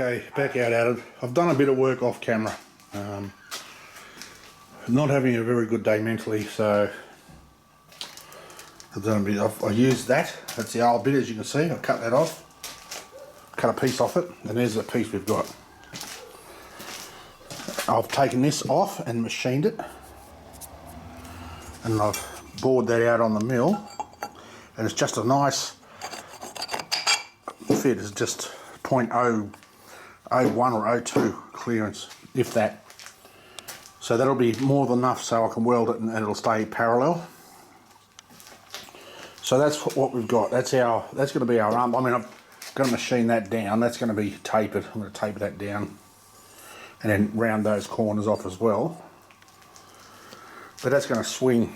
Okay, back out at it. I've done a bit of work off camera. Not having a very good day mentally, so I've done a bit. I used that. That's the old bit, as you can see. I've cut that off. Cut a piece off it, and there's the piece we've got. I've taken this off and machined it, and I've bored that out on the mill, and it's just a nice fit. It's just 0.001 or 0.02 clearance, if that. So that'll be more than enough so I can weld it and it'll stay parallel. So that's what we've got. That's going to be our arm. I mean, I've got to machine that down. That's going to be tapered. I'm going to taper that down and then round those corners off as well. But that's going to swing.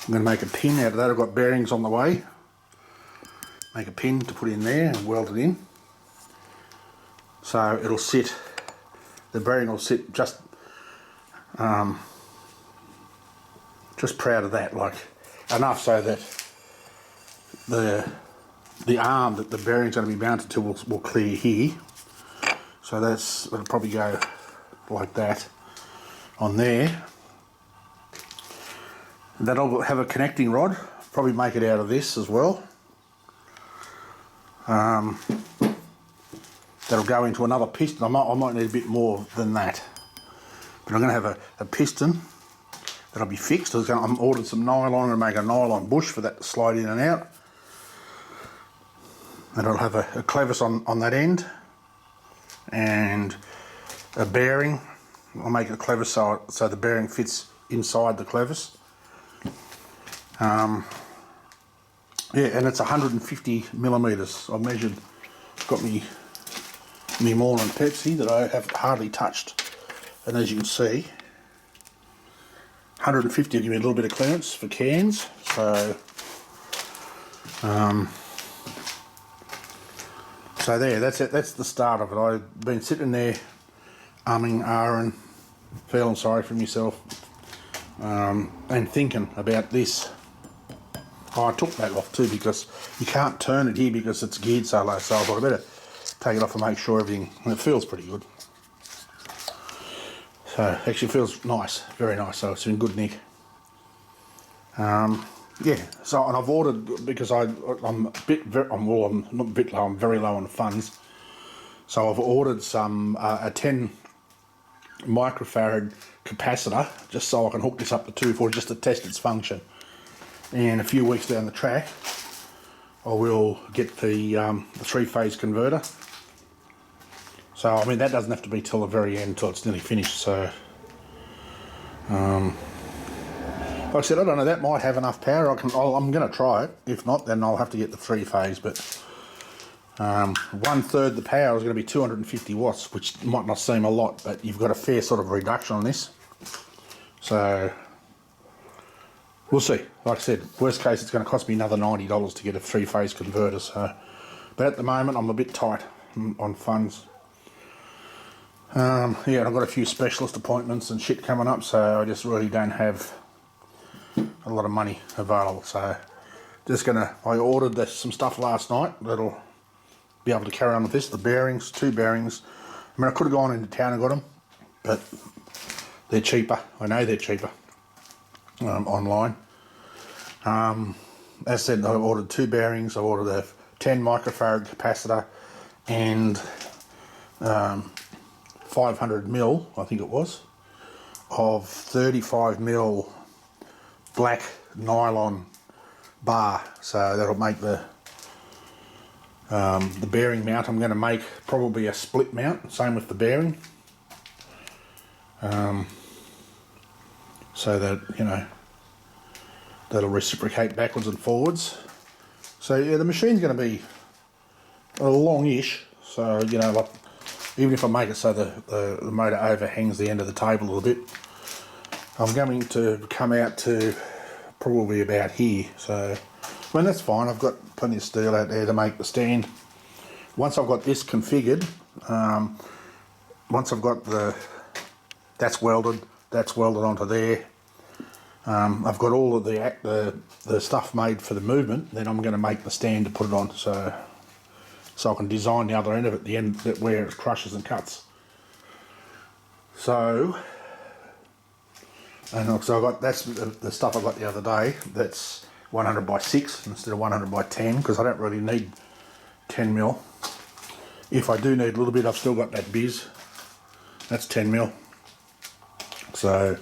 I'm going to make a pin out of that. I've got bearings on the way. Make a pin to put in there and weld it in. So it'll sit, the bearing will sit just proud of that, like enough so that the arm that the bearing's going to be mounted to will clear here. So it'll probably go like that on there. That'll have a connecting rod, probably make it out of this as well. That'll go into another piston. I might need a bit more than that, but I'm going to have a piston that'll be fixed. I'm ordered some nylon and make a nylon bush for that to slide in and out, and I'll have a clevis on that end and a bearing. I'll make a clevis so the bearing fits inside the clevis. Yeah, and it's 150 millimeters. I measured, got me Morning Pepsi that I have hardly touched, and as you can see, 150 will give me a little bit of clearance for cans. So, so there, that's it. That's the start of it. I've been sitting there, ahhing, feeling sorry for myself, and thinking about this. Oh, I took that off too because you can't turn it here because it's geared so low, so I thought I better take it off and make sure everything, and it feels pretty good. So actually feels nice, very nice, so it's in good nick. Yeah, so, and I've ordered, because I'm not a bit low, I'm very low on funds, so I've ordered some, a 10 microfarad capacitor, just so I can hook this up to 240 just to test its function. And a few weeks down the track, I will get the three-phase converter. So I mean, that doesn't have to be till the very end, till it's nearly finished. So, like I said, I don't know. That might have enough power. I'm going to try it. If not, then I'll have to get the three-phase. But 1/3 the power is going to be 250 watts, which might not seem a lot, but you've got a fair sort of reduction on this. So we'll see. Like I said, worst case, it's going to cost me another $90 to get a three-phase converter. So, but at the moment, I'm a bit tight on funds. Yeah, and I've got a few specialist appointments and shit coming up, so I just really don't have a lot of money available. So, I ordered some stuff last night that'll be able to carry on with this. The bearings, 2 bearings. I mean, I could have gone into town and got them, but they're cheaper. I know they're cheaper online. As I said, I ordered 2 bearings. I ordered a 10 microfarad capacitor and 500 mil, I think it was, of 35 mil black nylon bar. So that'll make the bearing mount. I'm going to make probably a split mount, same with the bearing, so that, you know, that'll reciprocate backwards and forwards. So yeah, the machine's going to be a longish, so, you know, like, even if I make it so the motor overhangs the end of the table a little bit, I'm going to come out to probably about here. So, I mean, that's fine. I've got plenty of steel out there to make the stand. Once I've got this configured, once I've got that's welded onto there, I've got all of the stuff made for the movement, then I'm going to make the stand to put it on. So so I can design the other end of it, the end where it crushes and cuts. So, and so I got, that's the stuff I got the other day, that's 100 by 6 instead of 100 by 10, because I don't really need 10 mil. If I do need a little bit, I've still got that Biz, that's 10 mil. So,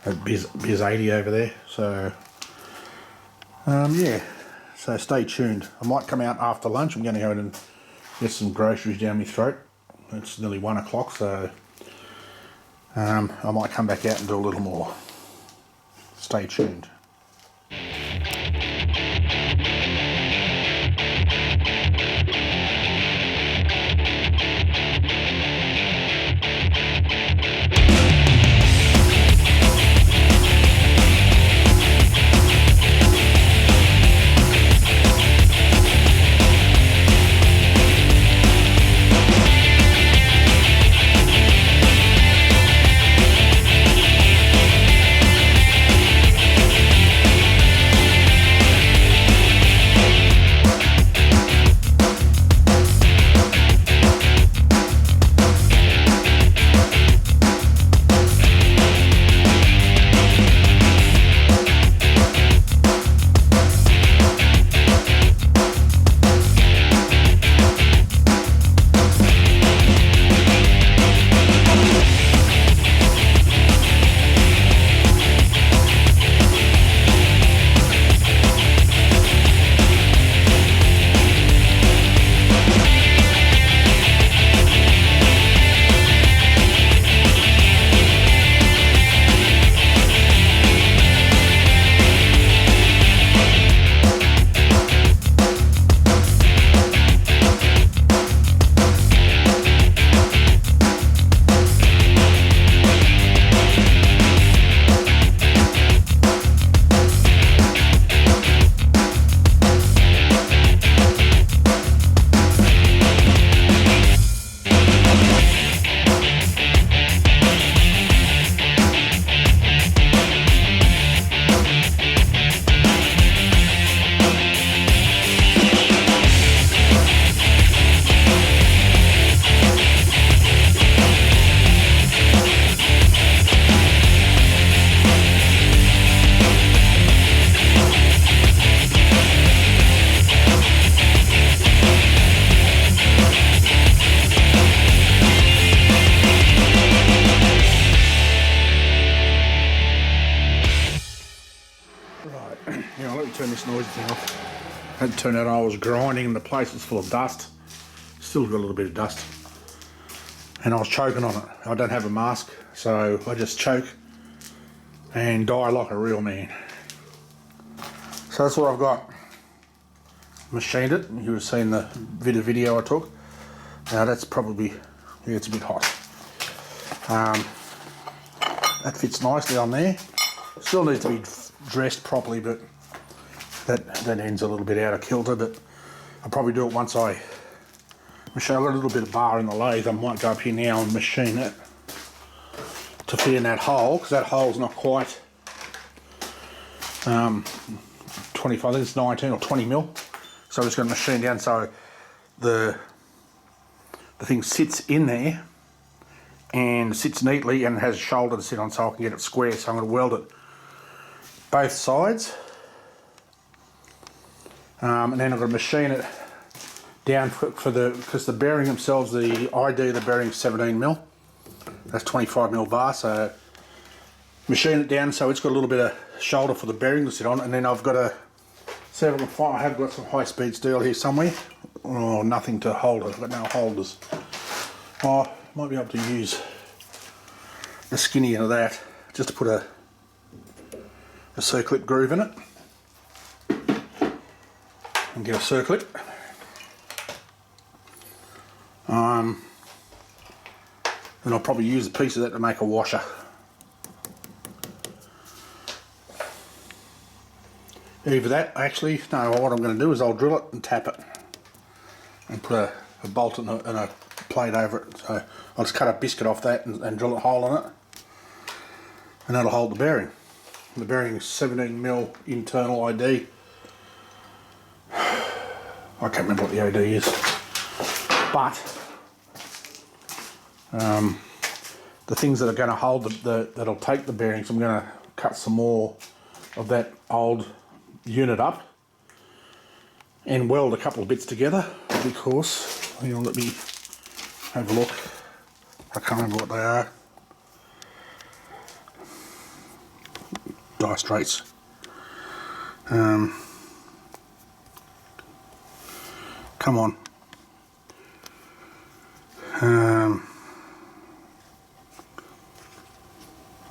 that Biz 80 over there, so, yeah, so stay tuned. I might come out after lunch. I'm going to go in and get some groceries down my throat. It's nearly 1 o'clock, so I might come back out and do a little more. Stay tuned. Turn this noisy thing off. Had to turn out, I was grinding and the place was full of dust. Still got a little bit of dust. And I was choking on it. I don't have a mask, so I just choke and die like a real man. So that's what I've got. Machined it. You would have seen the video I took. Now that's probably, yeah, it's a bit hot. That fits nicely on there. Still needs to be dressed properly, but that end's a little bit out of kilter, but I'll probably do it once I machine. I've got a little bit of bar in the lathe. I might go up here now and machine it to fit in that hole, because that hole's not quite 25, I think it's 19 or 20 mil. So I'm just going to machine down so the thing sits in there and sits neatly and has a shoulder to sit on, so I can get it square. So I'm going to weld it both sides. And then I'm going to machine it down because the bearing themselves, the ID, the bearing's 17 mil. That's 25 mil bar, so machine it down so it's got a little bit of shoulder for the bearing to sit on, and then I've got to see if I can find, I have got some high speed steel here somewhere. Oh, nothing to hold it, I've got no holders. Oh, might be able to use the skinny end of that just to put a circlip groove in it. And get a circlip. And I'll probably use a piece of that to make a washer. Either that, actually, no, what I'm going to do is I'll drill it and tap it and put a bolt and a plate over it. So I'll just cut a biscuit off that and drill a hole in it, and that'll hold the bearing. The bearing is 17 mil internal ID. I can't remember what the OD is. but the things that are going to hold that'll take the bearings, I'm going to cut some more of that old unit up and weld a couple of bits together, because, hang on, let me have a look. I can't remember what they are. Die straights. Come on.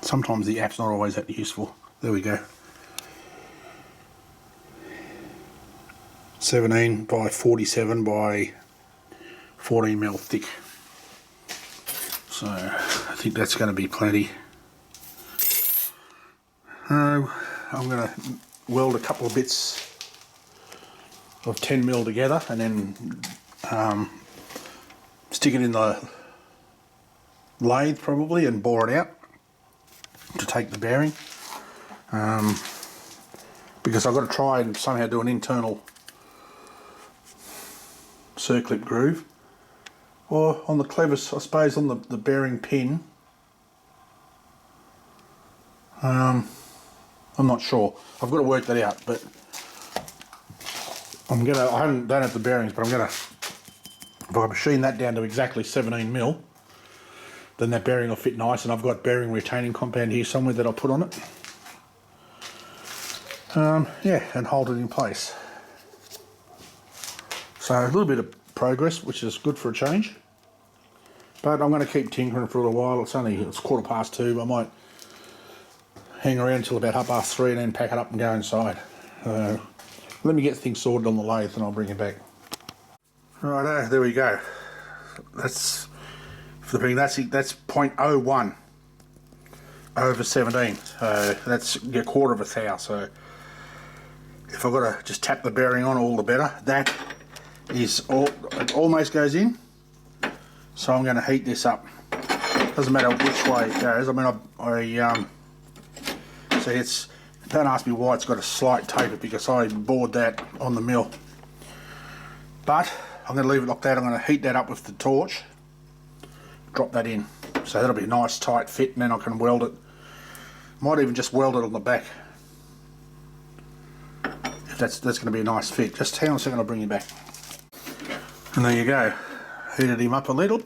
Sometimes the app's not always that useful. There we go. 17 by 47 by 14 mil thick. So I think that's going to be plenty. I'm going to weld a couple of bits of 10 mil together and then stick it in the lathe probably and bore it out to take the bearing, because I've got to try and somehow do an internal circlip groove, or on the Clevis, I suppose, on the bearing pin. I'm not sure. I've got to work that out, but I don't have the bearings, but if I machine that down to exactly 17 mil, then that bearing will fit nice, and I've got bearing retaining compound here somewhere that I'll put on it. Yeah, and hold it in place. So a little bit of progress, which is good for a change. But I'm going to keep tinkering for a little while. It's 2:15. I might hang around until about 3:30 and then pack it up and go inside. Let me get things sorted on the lathe and I'll bring it back. Righto, there we go. That's for the being. That's 0.01 over 17. So that's a quarter of a thou. So if I've got to just tap the bearing on, all the better. That is it almost goes in. So I'm going to heat this up. Doesn't matter which way it goes. I mean, see, don't ask me why it's got a slight taper, because I bored that on the mill. But I'm going to leave it like that. I'm going to heat that up with the torch, drop that in. So that'll be a nice tight fit, and then I can weld it. Might even just weld it on the back. If that's going to be a nice fit. Just hang on a second, I'll bring you back. And there you go. Heated him up a little.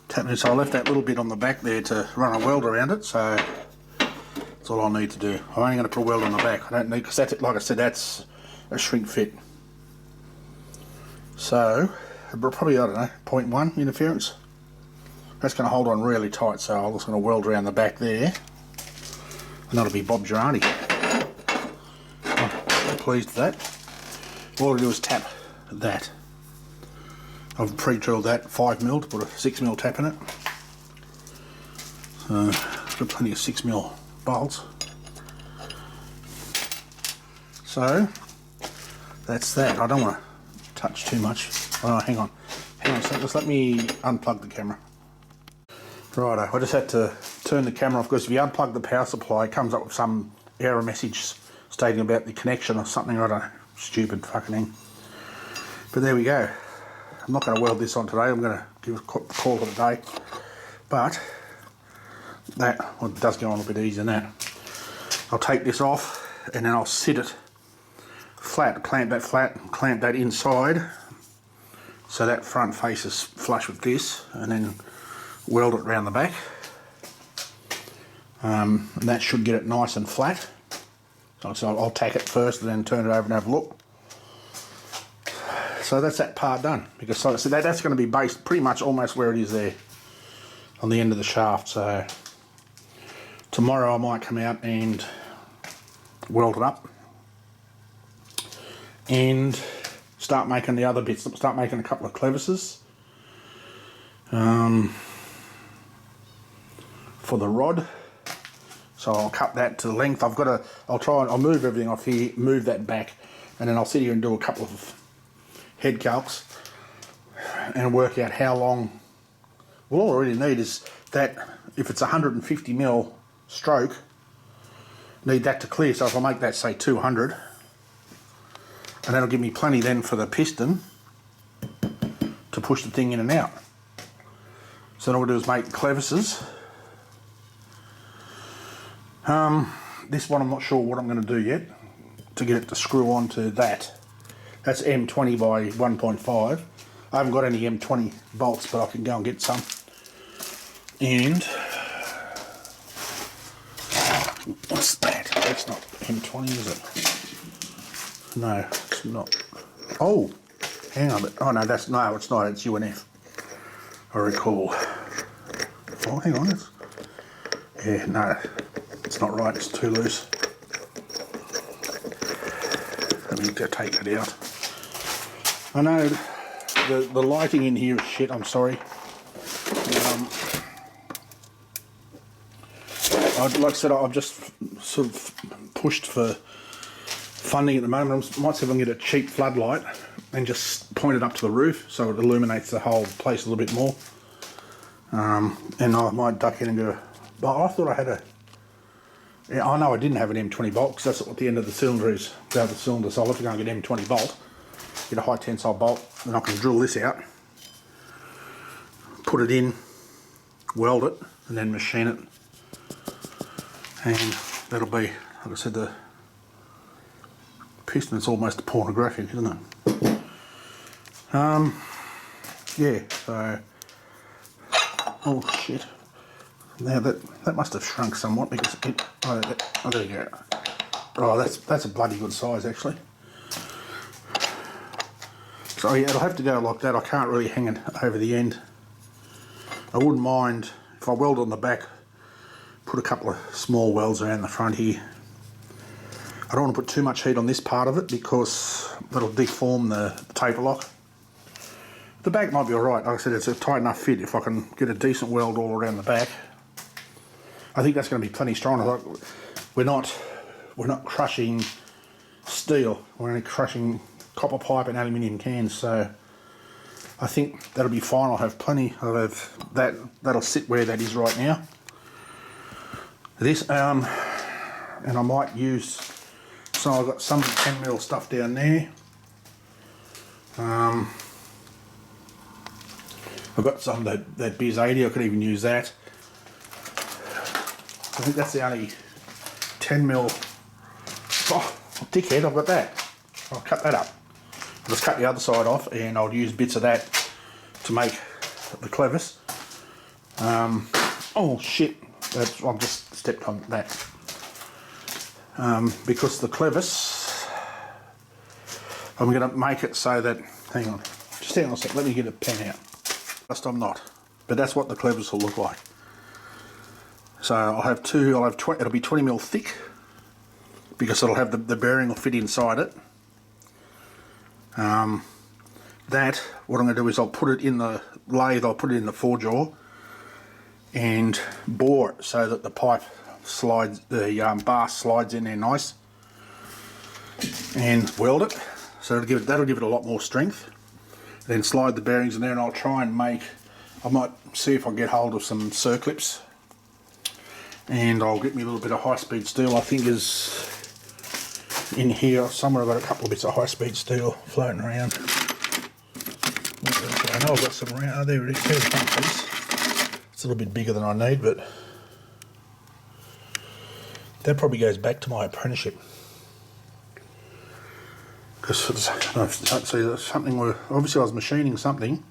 Tapping it, so I left that little bit on the back there to run a weld around it, so that's all I need to do. I'm only going to put a weld on the back. I don't need, because that's, like I said, that's a shrink fit. So probably, I don't know, 0.1 interference. That's going to hold on really tight, so I'm just going to weld around the back there, and that'll be Bob Girardi. I'm pleased with that. All I do is tap that. I've pre-drilled that 5 mil to put a 6 mil tap in it. So I've got plenty of 6 mil bolts. So that's that. I don't want to touch too much. Oh, hang on a second. Just let me unplug the camera. Righto, I just had to turn the camera off, because if you unplug the power supply, it comes up with some error message stating about the connection or something. I don't know. Stupid fucking thing. But there we go. I'm not going to weld this on today. I'm going to call it a day. But that, well, it does go on a bit easier than that. I'll take this off and then I'll sit it flat, clamp that inside, so that front face is flush with this, and then weld it around the back. And that should get it nice and flat. So I'll tack it first and then turn it over and have a look. So that's that part done, because so that's going to be based pretty much almost where it is there on the end of the shaft. So tomorrow I might come out and weld it up and start making the other bits, start making a couple of clevises for the rod. So I'll cut that to length. I'll move everything off here, move that back, and then I'll sit here and do a couple of head calcs and work out how long. Well, all I really need is that, if it's 150 mil stroke, need that to clear. So if I make that, say, 200, and that'll give me plenty then for the piston, and to push the thing in and out. So all we do is make Clevises. This one I'm not sure what I'm going to do yet to get it to screw onto that. That's M20 by 1.5. I haven't got any M20 bolts, but I can go and get some. And what's that? That's not M20, is it? No, it's not. Oh, hang on. Oh no, it's not. It's UNF. I recall. Oh, hang on. Yeah, no, it's not right. It's too loose. Let me take it out. I know the lighting in here is shit. I'm sorry. Like I said, I've just sort of pushed for funding at the moment. I might see if I can get a cheap floodlight and just point it up to the roof so it illuminates the whole place a little bit more. And I might duck in and go, but I thought I had a, yeah, I know I didn't have an M20 bolt because that's what the end of the cylinder is. About the cylinder, so I'll have to go and get M20 bolt, get a high tensile bolt, and I can drill this out, put it in, weld it, and then machine it. And that'll be, like I said, the piston is almost pornographic, isn't it? Yeah, so, oh shit. Now that must have shrunk somewhat because it, oh there you go. Oh, that's a bloody good size actually. So yeah, it'll have to go like that. I can't really hang it over the end. I wouldn't mind if I weld on the back, put a couple of small welds around the front here. I don't want to put too much heat on this part of it because that'll deform the taper lock. The back might be alright. Like I said, it's a tight enough fit if I can get a decent weld all around the back. I think that's going to be plenty strong. Like, we're not crushing steel. We're only crushing copper pipe and aluminium cans. So I think that'll be fine. I'll have plenty. I'll have that. That'll sit where that is right now. This and I might use. So I've got some 10mm stuff down there. I've got some that Biz 80. I could even use that. I think that's the only 10mm. Oh, dickhead, I've got that. I'll cut that up. I'll just cut the other side off and I'll use bits of that to make the Clevis. Oh shit, I've just stepped on that. Because the Clevis, I'm going to make it so that, hang on, just hang on a sec, let me get a pen out. Just I'm not, but that's what the Clevis will look like. So I'll have it'll be 20mm thick because it'll have the bearing will fit inside it. What I'm going to do is I'll put it in the lathe, I'll put it in the 4-jaw and bore it so that the pipe slides, the bar slides in there nice, and weld it. So that'll give it a lot more strength. Then slide the bearings in there, and I'll try and I might see if I can get hold of some circlips. And I'll get me a little bit of high-speed steel. I think is in here somewhere. I've got a couple of bits of high-speed steel floating around. I know I've got some around. Oh, there it is. There's one piece. It's a little bit bigger than I need, but that probably goes back to my apprenticeship. Because I see there's something where obviously I was machining something.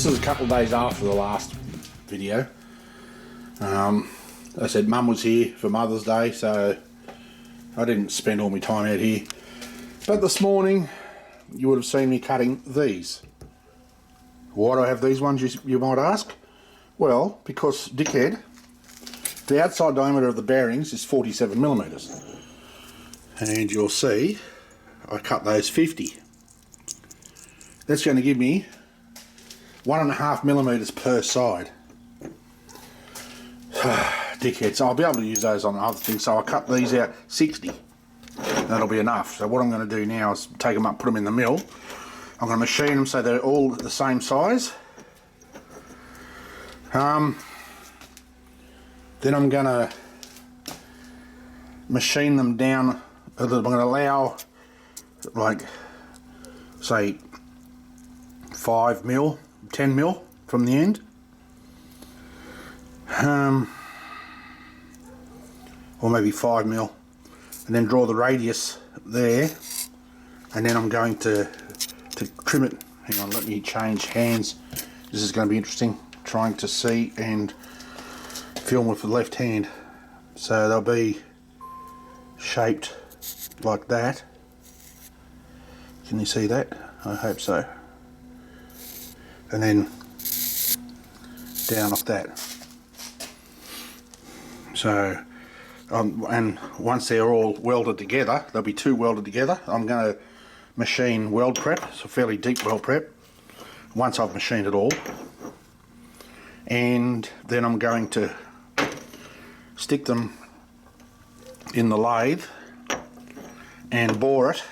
this is a couple of days after the last video. I said Mum was here for Mother's Day, so I didn't spend all my time out here. But this morning, you would have seen me cutting these. Why do I have these ones, you might ask? Well, because, dickhead, the outside diameter of the bearings is 47 millimeters. And you'll see, I cut those 50. That's going to give me 1.5 millimeters per side. Dickhead, so I'll be able to use those on other things, so I cut these out 60. That'll be enough. So what I'm going to do now is take them up, put them in the mill. I'm going to machine them so they're all the same size. Then I'm going to machine them down. I'm going to allow, like, say, 5 mil, 10 mil from the end. Or maybe 5 mil. And then draw the radius there. And then I'm going to trim it. Hang on, let me change hands. This is going to be interesting, trying to see and film with the left hand. So they'll be shaped like that. Can you see that? I hope so. And then down like that. So, and once they're all welded together, they'll be 2 welded together. I'm going to machine weld prep, it's a fairly deep weld prep, once I've machined it all. And then I'm going to stick them in the lathe and bore it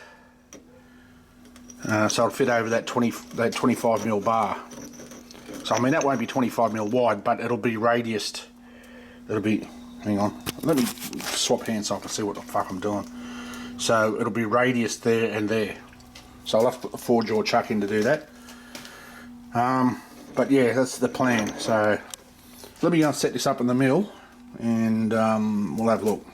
so it'll fit over that 25 mil bar. So I mean that won't be 25 mil wide, but it'll be radiused. It'll be, hang on, let me swap hands so I can see what the fuck I'm doing. So it'll be radiused there and there. So I'll have to put the 4-jaw chuck in to do that. But yeah, that's the plan. So let me go and set this up in the mill and we'll have a look.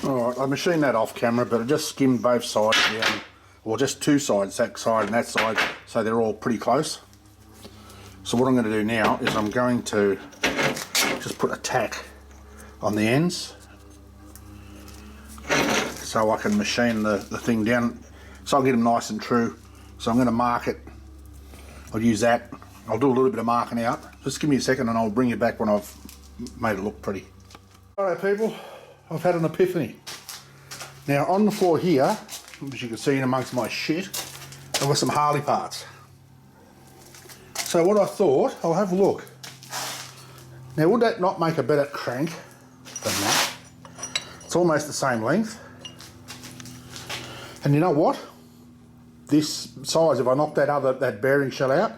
Alright, I machined that off camera, but I just skimmed both sides down, or just 2 sides, that side and that side, so they're all pretty close. So what I'm going to do now is I'm going to just put a tack on the ends so I can machine the thing down, so I'll get them nice and true. So I'm going to mark it. I'll use that. I'll do a little bit of marking out. Just give me a second and I'll bring you back when I've made it look pretty. Alright people, I've had an epiphany. Now on the floor here, as you can see in amongst my shit, I've got some Harley parts. So what I thought, I'll have a look. Now would that not make a better crank than that? It's almost the same length. And you know what? This size, if I knock that bearing shell out,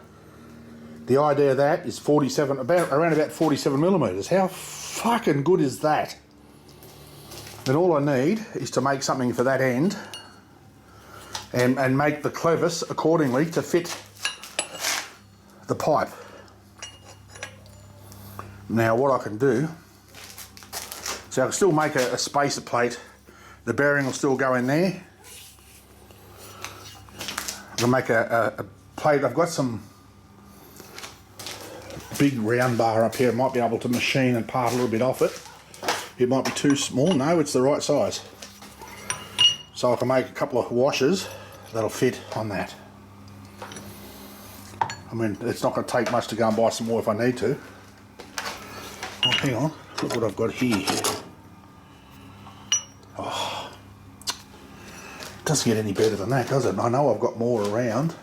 the idea of that is 47, around about 47 millimeters. How fucking good is that? And all I need is to make something for that end and make the clevis accordingly to fit the pipe. Now what I can do, so I can still make a spacer plate. The bearing will still go in there. I'll make a plate. I've got some big round bar up here. I might be able to machine and part a little bit off it. It might be too small. No, it's the right size. So I can make a couple of washers that'll fit on that. I mean, it's not going to take much to go and buy some more if I need to. Oh, hang on. Look what I've got here. Oh, it doesn't get any better than that, does it? I know I've got more around.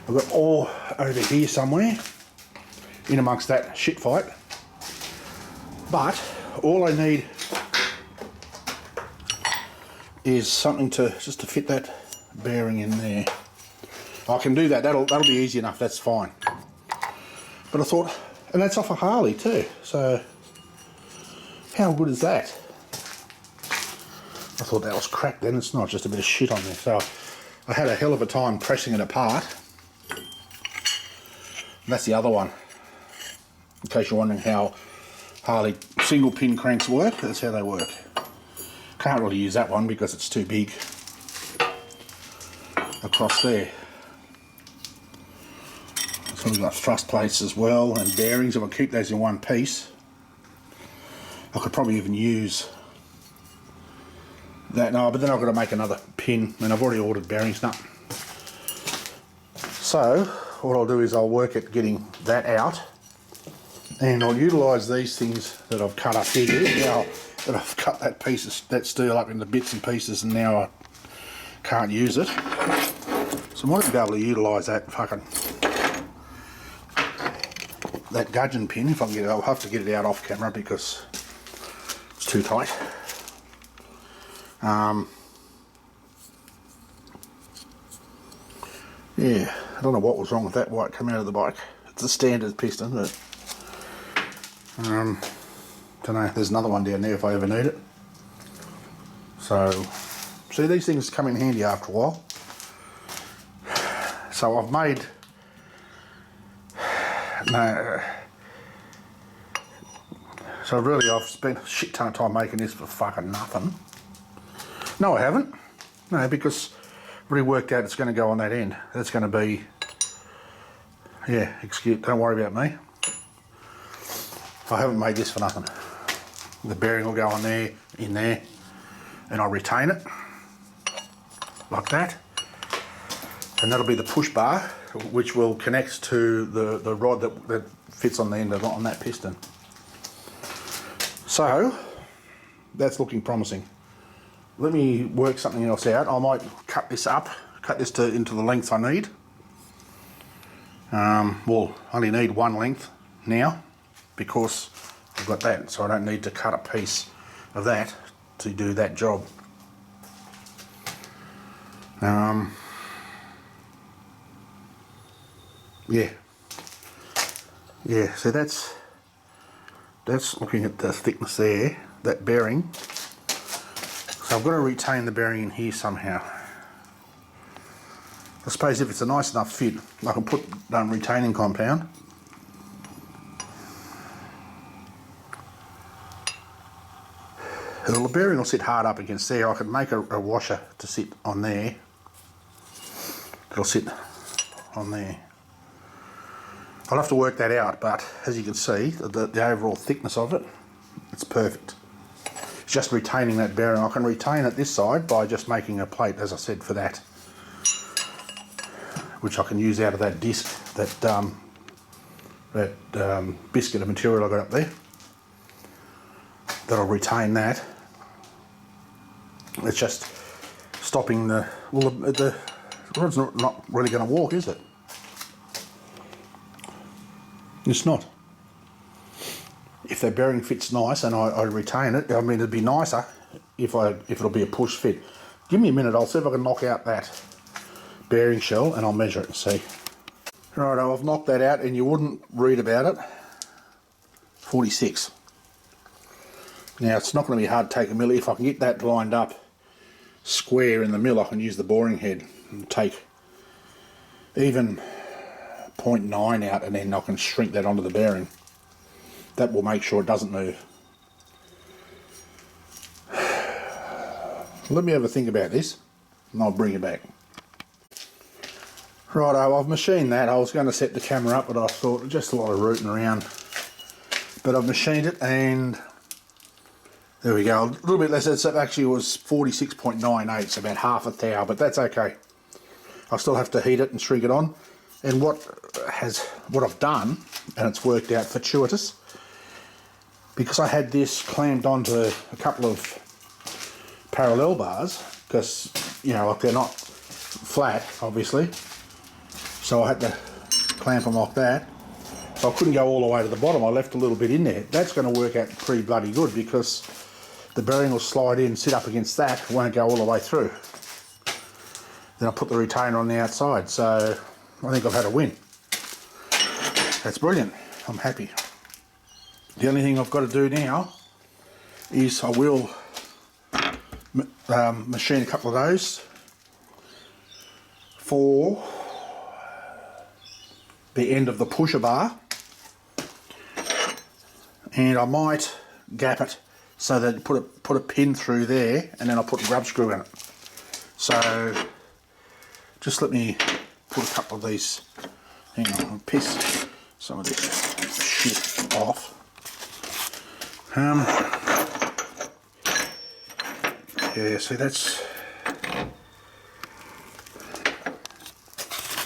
I've got more over here somewhere, in amongst that shit fight. But all I need is something just to fit that bearing in there. I can do that. That'll be easy enough. That's fine. But I thought, and that's off a Harley too. So how good is that? I thought that was cracked. Then it's not, just a bit of shit on there. So I had a hell of a time pressing it apart. And that's the other one. In case you're wondering how Harley single pin cranks work, that's how they work. Can't really use that one because it's too big across there. So we've got thrust plates as well and bearings. If I keep those in one piece, I could probably even use that. No, but then I've got to make another pin, and I've already ordered bearings now. So what I'll do is I'll work at getting that out, and I'll utilise these things that I've cut up here now that I've cut that that steel up into bits and pieces, and now I can't use it. So I might be able to utilise that that gudgeon pin if I can get it. I'll have to get it out off camera because it's too tight. Yeah, I don't know what was wrong with that white coming out of the bike. It's a standard piston, but don't know. There's another one down there if I ever need it. So, see, these things come in handy after a while. So I've made so really I've spent a shit ton of time making this for fucking nothing. No, I haven't. No, because I've already worked out it's going to go on that end. That's going to be, yeah, don't worry about me. I haven't made this for nothing. The bearing will go on there, in there, and I'll retain it like that. And that'll be the push bar, which will connect to the rod that fits on the end on that piston. So that's looking promising. Let me work something else out. I might cut this up, into the length I need. Well, I only need one length now because I've got that, so I don't need to cut a piece of that to do that job. Yeah, so that's looking at the thickness there, that bearing. So I've got to retain the bearing in here somehow. I suppose if it's a nice enough fit, I can put retaining compound. The bearing will sit hard up against there. I could make a washer to sit on there. It'll sit on there. I'll have to work that out, but as you can see, the overall thickness of it, it's perfect. It's just retaining that bearing. I can retain it this side by just making a plate, as I said, for that, which I can use out of that disc, that biscuit of material I got up there. That'll retain that. It's just stopping the rod's not really going to walk, is it? It's not. If the bearing fits nice and I retain it, I mean, it'd be nicer if it'll be a push fit. Give me a minute, I'll see if I can knock out that bearing shell and I'll measure it and see. Right, I've knocked that out and you wouldn't read about it. 46. Now it's not going to be hard to take a mill. If I can get that lined up square in the mill, I can use the boring head and take even 0.9 out, and then I can shrink that onto the bearing. That will make sure it doesn't move. Let me have a think about this and I'll bring it back. Righto, I've machined that. I was going to set the camera up, but I thought just a lot of rooting around. But I've machined it and there we go. A little bit less. It actually was 46.98, so about half a thou, but that's okay. I'll still have to heat it and shrink it on. And what I've done, and it's worked out fortuitous, because I had this clamped onto a couple of parallel bars, because, you know, like they're not flat, obviously, so I had to clamp them like that. So I couldn't go all the way to the bottom. I left a little bit in there. That's going to work out pretty bloody good because the bearing will slide in, sit up against that, it won't go all the way through. Then I'll put the retainer on the outside, so I think I've had a win. That's brilliant. I'm happy. The only thing I've got to do now is I will machine a couple of those for the end of the pusher bar, and I might gap it so that put a pin through there, and then I'll put a grub screw in it. So just let me put a couple of these Hang on, I'll piss some of this shit off. Yeah, see that's...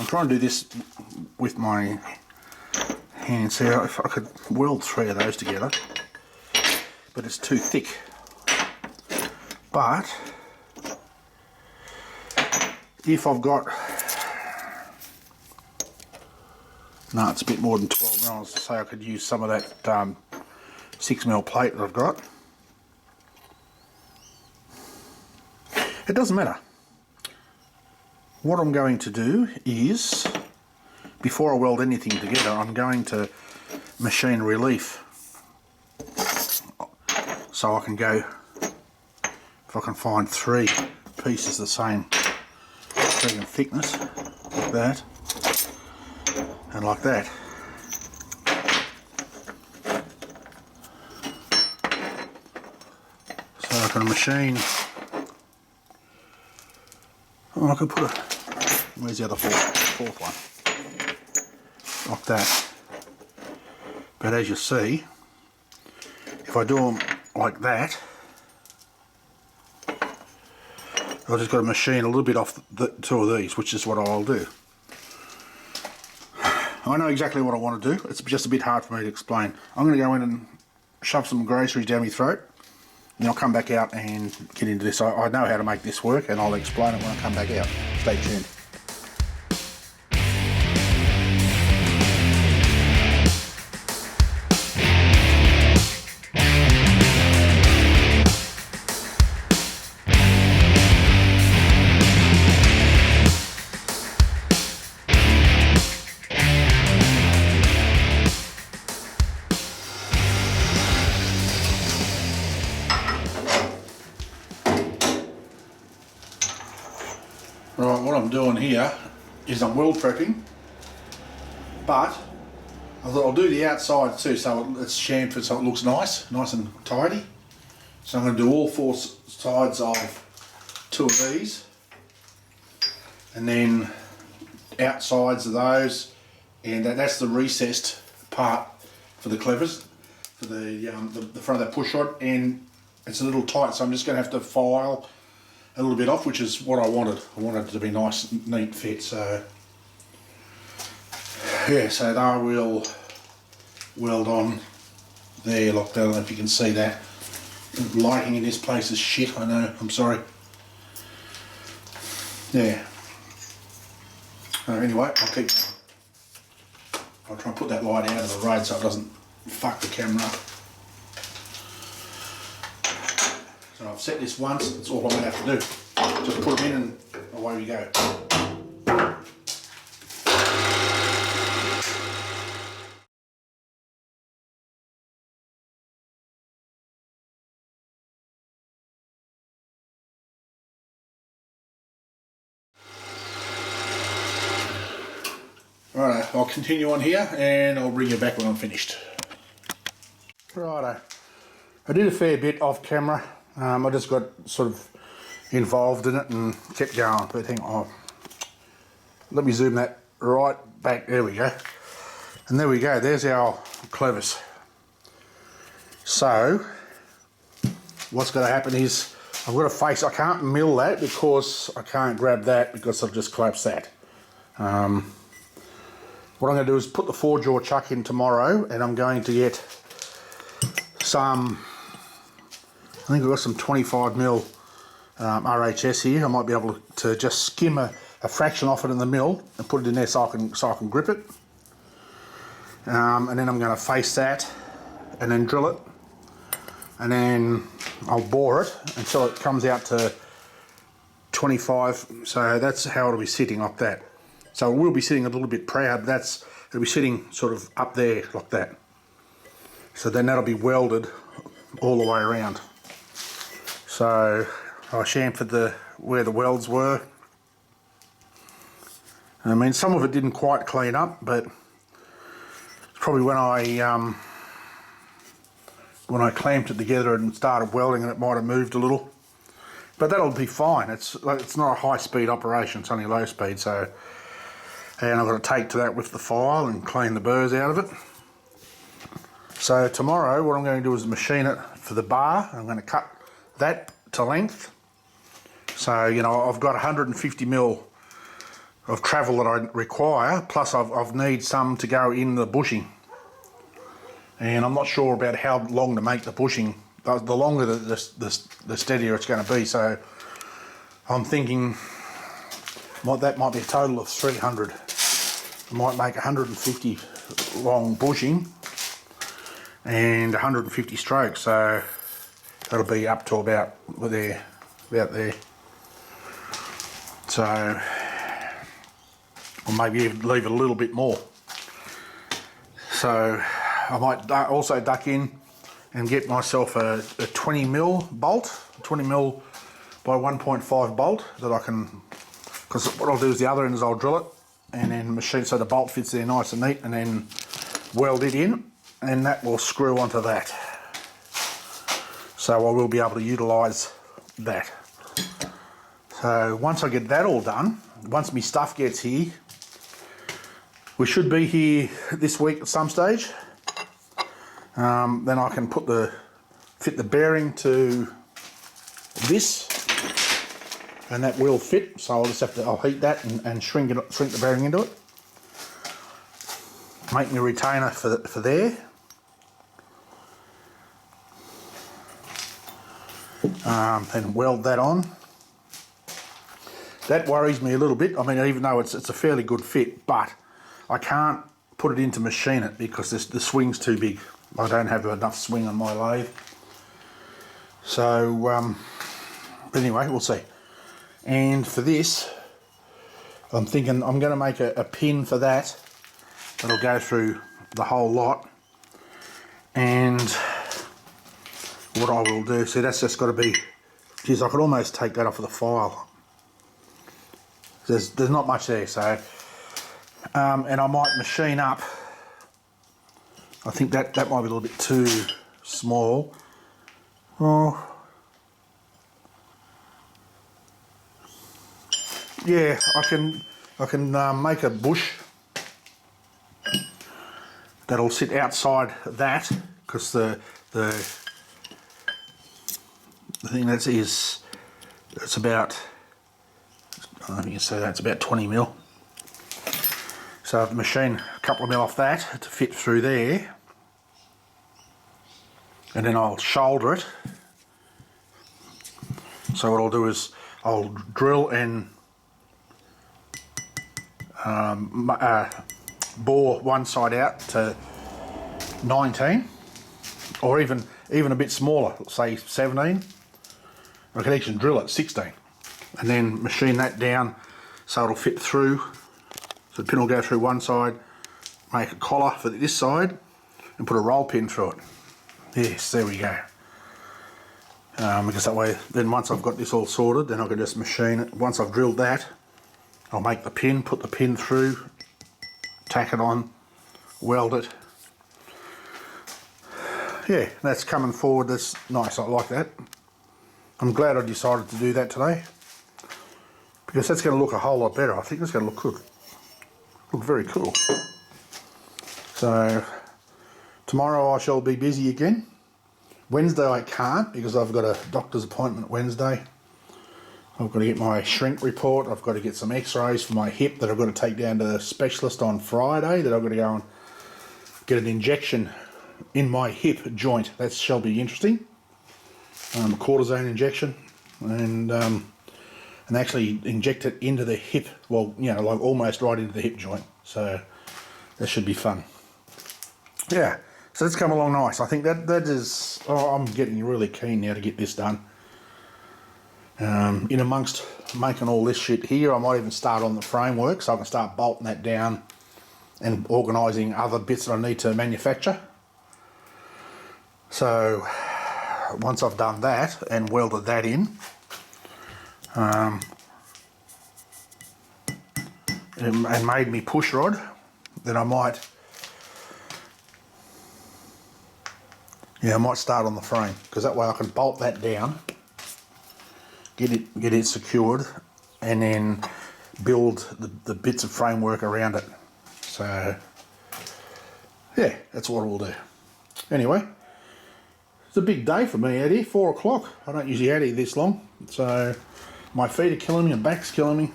I'm trying to do this with my hand, see if I could weld 3 of those together, but it's too thick. But if I've got, no, it's a bit more than 12 mils, to say I could use some of that 6mm plate that I've got. It doesn't matter. What I'm going to do is, before I weld anything together, I'm going to machine relief. So I can go, if I can find 3 pieces the same friggin' thickness, like that, and like that. So I can machine, oh, I could put a, where's the other fourth one? Like that. But as you see, if I do them like that, I've just got to machine a little bit off the 2 of these, which is what I'll do. I know exactly what I want to do. It's just a bit hard for me to explain. I'm going to go in and shove some groceries down my throat, and I'll come back out and get into this. I know how to make this work, and I'll explain it when I come back out. Stay tuned. Right, what I'm doing here is I'm weld prepping, but I thought I'll do the outside too, so it's chamfered so it looks nice and tidy. So I'm going to do all 4 sides of 2 of these, and then outsides of those, and that's the recessed part for the Clevis, for the front of that push rod, and it's a little tight, so I'm just going to have to file a little bit off, which is what I wanted. I wanted it to be nice, neat fit. So yeah, so they will weld on there like that. I don't know if you can see that. Lighting in this place is shit, I know, I'm sorry. Yeah. Anyway, I'll try and put that light out of the road so it doesn't fuck the camera up. So I've set this once, that's all I'm going to have to do. Just put them in and away we go. Righto, I'll continue on here and I'll bring you back when I'm finished. Righto, I did a fair bit off camera. I just got sort of involved in it and kept going, but hang on, let me zoom that right back, there we go. And there we go, there's our Clevis. So, what's going to happen is, I've got a face, I can't mill that because I can't grab that because I've just collapsed that. What I'm going to do is put the 4-jaw chuck in tomorrow, and I'm going to get some, I think I've got some 25mm RHS here. I might be able to just skim a fraction off it in the mill and put it in there so I can grip it. And then I'm going to face that and then drill it, and then I'll bore it until it comes out to 25. So that's how it'll be sitting, like that. So it will be sitting a little bit proud, but it'll be sitting sort of up there like that. So then that'll be welded all the way around. So I chamfered where the welds were. I mean, some of it didn't quite clean up, but probably when I clamped it together and started welding, and it might have moved a little. But that'll be fine. It's not a high-speed operation; it's only low speed. So and I've got to take to that with the file and clean the burrs out of it. So tomorrow what I'm going to do is machine it for the bar. I'm going to cut that to length. So, you know, I've got 150mm of travel that I require, plus I've need some to go in the bushing. And I'm not sure about how long to make the bushing. The longer the steadier it's going to be. So I'm thinking that might be a total of 300. I might make 150 long bushing and 150 strokes. So that'll be up to about there. So, or maybe even leave it a little bit more. So I might also duck in and get myself a 20mm bolt, 20mm by 1.5 bolt that I can, because what I'll do is the other end is I'll drill it and then machine so the bolt fits there nice and neat, and then weld it in, and that will screw onto that. So I will be able to utilise that. So once I get that all done, once my stuff gets here, we should be here this week at some stage. Then I can fit the bearing to this, and that will fit. So I'll just I'll heat that and shrink the bearing into it. Make my retainer for there. Then weld that on. That worries me a little bit. I mean, even though it's a fairly good fit, but I can't put it in to machine it because the swing's too big. I don't have enough swing on my lathe. So, anyway, we'll see. And for this, I'm thinking I'm going to make a pin for that. That'll go through the whole lot. And what I will do, see, that's just got to be, geez, I could almost take that off of the file. There's not much there, so, and I might machine up. I think that might be a little bit too small. Oh, yeah, I can make a bush that'll sit outside that, because the thing that is, it's about, I don't know if you can see that, it's about 20mm. So I've machined a couple of mil off that to fit through there, and then I'll shoulder it. So what I'll do is I'll drill and bore one side out to 19, or even a bit smaller, say 17. I can actually drill at 16, and then machine that down so it'll fit through. So the pin will go through one side, make a collar for this side, and put a roll pin through it. Yes, there we go. Because that way, then once I've got this all sorted, then I can just machine it. Once I've drilled that, I'll make the pin, put the pin through, tack it on, weld it. Yeah, that's coming forward. That's nice. I like that. I'm glad I decided to do that today, because that's going to look a whole lot better. I think it's going to look very cool. So tomorrow I shall be busy again. Wednesday I can't, because I've got a doctor's appointment Wednesday. I've got to get my shrink report. I've got to get some x-rays for my hip that I've got to take down to the specialist on Friday, that I've got to go and get an injection in my hip joint. That shall be interesting. A cortisone injection, and actually inject it into the hip, well, you know, like almost right into the hip joint. So that should be fun. Yeah, so that's come along nice. I think that is, oh, I'm getting really keen now to get this done. In amongst making all this shit here, I might even start on the framework so I can start bolting that down and organising other bits that I need to manufacture. So once I've done that and welded that in, and made me push rod, then I might start on the frame, because that way I can bolt that down, get it secured, and then build the bits of framework around it. So yeah, that's what we'll do. Anyway, it's a big day for me out here, 4 o'clock. I don't usually out here this long, so my feet are killing me and back's killing me.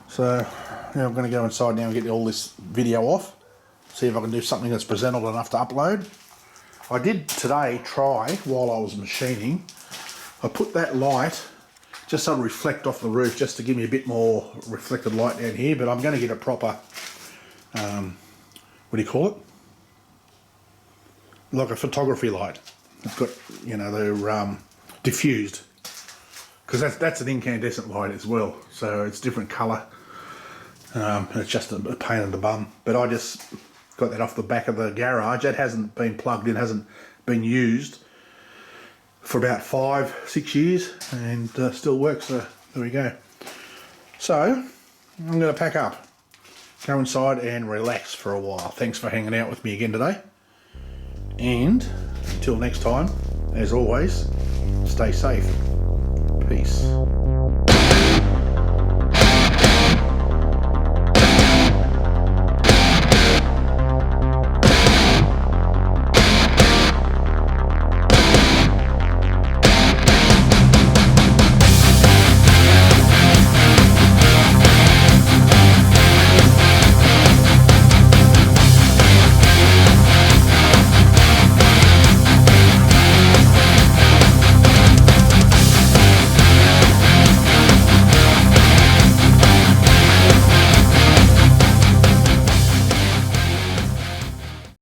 So yeah, I'm going to go inside now and get all this video off, see if I can do something that's presentable enough to upload. I did today try, while I was machining, I put that light just so to reflect off the roof, just to give me a bit more reflected light down here, but I'm going to get a proper, what do you call it? Like a photography light. It's got, you know, they're diffused, because that's an incandescent light as well, so it's different colour. It's just a pain in the bum, but I just got that off the back of the garage. That hasn't been plugged in, hasn't been used for about 5-6 years, and still works. So there we go. So I'm going to pack up, go inside and relax for a while. Thanks for hanging out with me again today, and until next time, as always, stay safe. Peace.